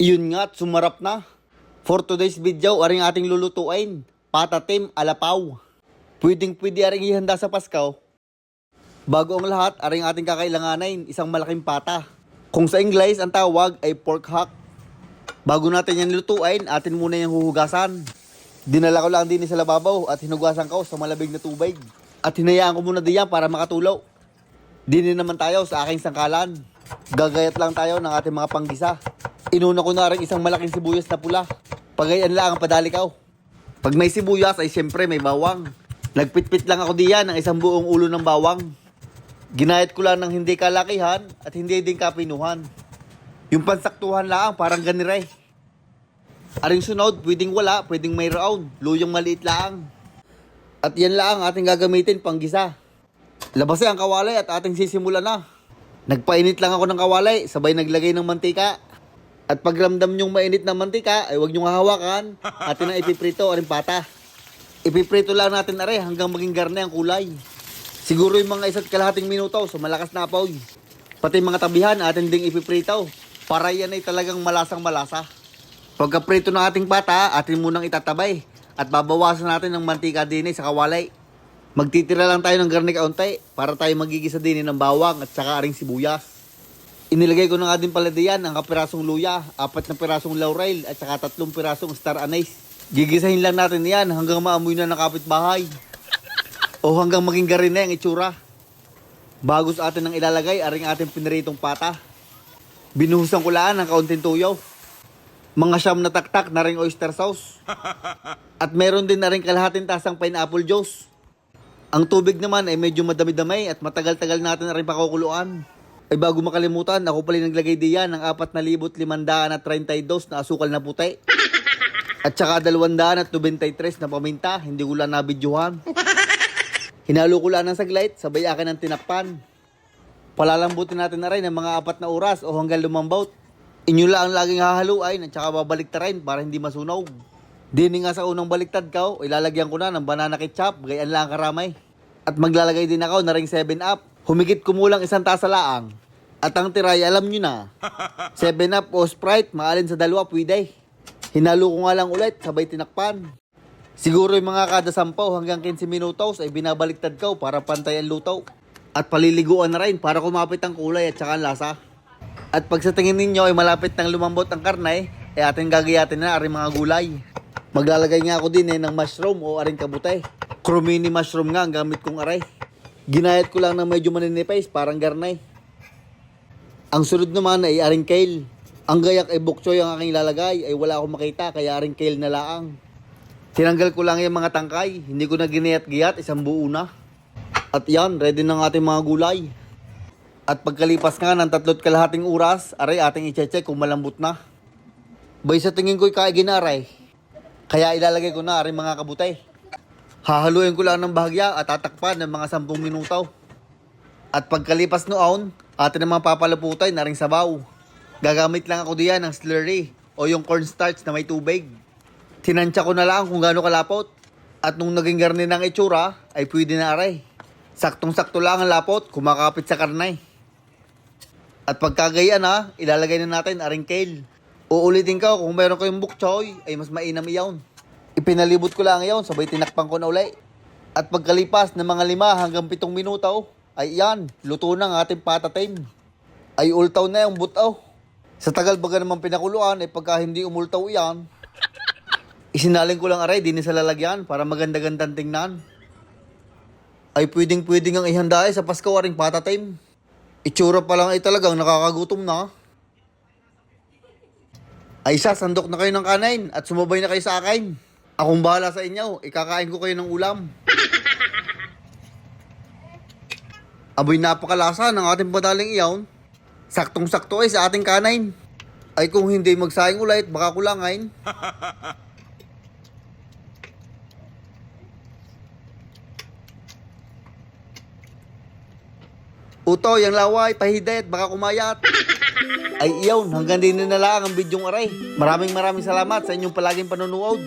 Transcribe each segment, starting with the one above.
Iyon nga at sumarap na. For today's video, aring ating lulutuin. Patatim alapaw. Pwedeng pwede aring ihanda sa Paskaw. Bago ang lahat, aring ating kakailanganin, isang malaking pata. Kung sa English, ang tawag ay pork hock. Bago natin yan lutuin, atin muna yung huhugasan. Dinala ko lang din sa lababaw at hinugasan ko sa malabig na tubig. At hinayaan ko muna diyan para makatulo. Dinin naman tayo sa aking sangkalan. Gagayat lang tayo ng ating mga panggisa. Inuna ko na rin isang malaking sibuyas na pula. Pagayan lang ang padalikaw. Pag may sibuyas ay siyempre may bawang. Nagpitpit lang ako diyan ng isang buong ulo ng bawang. Ginayat ko lang ng hindi kalakihan at hindi din kapinuhan. Yung pansaktuhan lang parang ganire. Aring sunod, pwedeng wala, pwedeng may round. Luyang maliit lang. At yan lang ating gagamitin panggisa. Labasin ang kawalay at ating sisimulan na. Nagpainit lang ako ng kawalay, sabay naglagay ng mantika. At pag ramdam nyong mainit na mantika, ay huwag nyong hahawakan. Atin na ipiprito aring pata. Ipiprito lang natin are hanggang maging garne ang kulay. Siguro yung mga 1.5 minuto sa malakas na apoy. Pati mga tabihan atin ding ipiprito. Para yan ay talagang malasang malasa. Pagkaprito ng ating pata, atin munang itatabay. At babawasan natin ng mantika din sa kawalay. Magtitira lang tayo ng garne kaunti para tayo magigisa din ng bawang at saka aring sibuyas. Inilagay ko na nga din pala diyan ang kapirasong luya, 4 na pirasong laurel at saka 3 pirasong star anise. Gigisahin lang natin yan hanggang maamoy na ng kapitbahay. O hanggang maging garne ang itsura. Bago sa atin ang ilalagay, aring ating piniritong pata. Binuhusan ko lang ng kaunting tuyo. Mga siyam na taktak na ring oyster sauce. At meron din na rin kalahating tasang pineapple juice. Ang tubig naman ay medyo madami-damay at matagal-tagal natin na rin pakukuluan. Ay bago makalimutan, ako pala naglagay diyan ng 4,532 na asukal na puti. At saka 293 na paminta, hindi ko lang nabidyohan. Hinalo ko lang ng saglit, sabay akin ng tinakpan. Palalambutin natin na rin ng mga 4 na oras o hanggang lumambot. Inyo lang ang laging hahaluin at saka babaliktarin para hindi masunog. Dini nga sa unang baliktad ko, ilalagyan ko na ng banana ketchup, gayaan lang karamay. At maglalagay din ako na ring 7-Up. Humigit kumulang 1 tasa laang. At ang tiray, alam nyo na. 7-Up o Sprite, maalin sa dalawa, pwede. Hinalo ko nga lang ulit, sabay tinakpan. Siguro yung mga kada 10 hanggang 15 minutos ay binabaliktad ko para pantay ang luto. At paliliguan na rin para kumapit ang kulay at saka ang lasa. At pag sa tingin ninyo ay malapit nang lumambot ang karne, ay ating gagayatin na aring mga gulay. Maglalagay nga ako din ng mushroom o aring kabute. Crumini mushroom nga ang gamit kong aray. Ginayat ko lang ng medyo maninipis, parang garnay. Ang sunod naman ay aring kale. Ang gayak ay bok choy ang aking lalagay, ay wala akong makita, kaya aring kale na laang. Tinanggal ko lang yung mga tangkay, hindi ko na ginayat-giyat, isang buo na. At yan, ready ng ating mga gulay. At pagkalipas nga ng 3.5 oras, aray ating i-check kung malambot na. Bay sa tingin ko'y kaiginaray. Kaya ilalagay ko na aring mga kabute. Hahaluin ko lang ng bahagya at tatakpan ng mga 10 minuto. At pagkalipas noon, atin naman papalaputin na ring sabaw. Gagamit lang ako diyan ng slurry o yung cornstarch na may tubig. Tinansya ko na lang kung gaano kalapot. At nung naging garne ng itsura, ay pwede na aray. Saktong-sakto lang ang lapot, kumakapit sa karne. At pagkagayaan na, ilalagay na natin aring kale. Uulitin ko kung meron kayong bok choy, ay mas mainam iyon. Ipinalibot ko lang iyon, sabay tinakpan ko na uli. At pagkalipas ng mga 5 hanggang 7 minuto, ay iyan, luto na ang ating patatim. Ay ultaw na yung butaw. Sa tagal baga naman pinakuluan, ay pagka hindi umultaw iyan, isinaling ko lang aray din sa lalagyan para maganda-gandang tingnan. Ay pwedeng-pwedeng ang ihanda sa Pasko aring patatim. Itsura pa lang ay talagang nakakagutom na. Ay sandok na kayo ng kanin at sumabay na kayo sa akin. Akong bahala sa inyo, ikakain ko kayo ng ulam. Aboy napakalasa ng ating padaling iyon. Saktong-sakto ay sa ating kanin. Ay kung hindi magsayang ulit, baka kulangain. Utoy, ang laway, pahidet, baka kumayat. Ay iyon, hanggang din na lang ang bidyong aray. Maraming salamat sa inyong palaging panonood.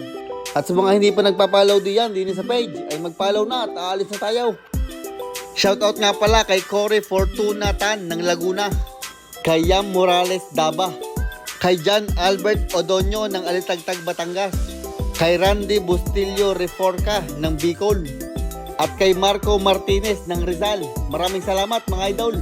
At sa mga hindi pa nagpa-follow diyan, din sa page, ay mag-follow na at aalis na tayo. Shoutout nga pala kay Cory Fortunatan ng Laguna, kay Yam Morales Daba, Kay John Albert Odonio ng Alitagtag, Batangas. Kay Randy Bustillo Reforca ng Bicol. At kay Marco Martinez ng Rizal. Maraming salamat mga idol.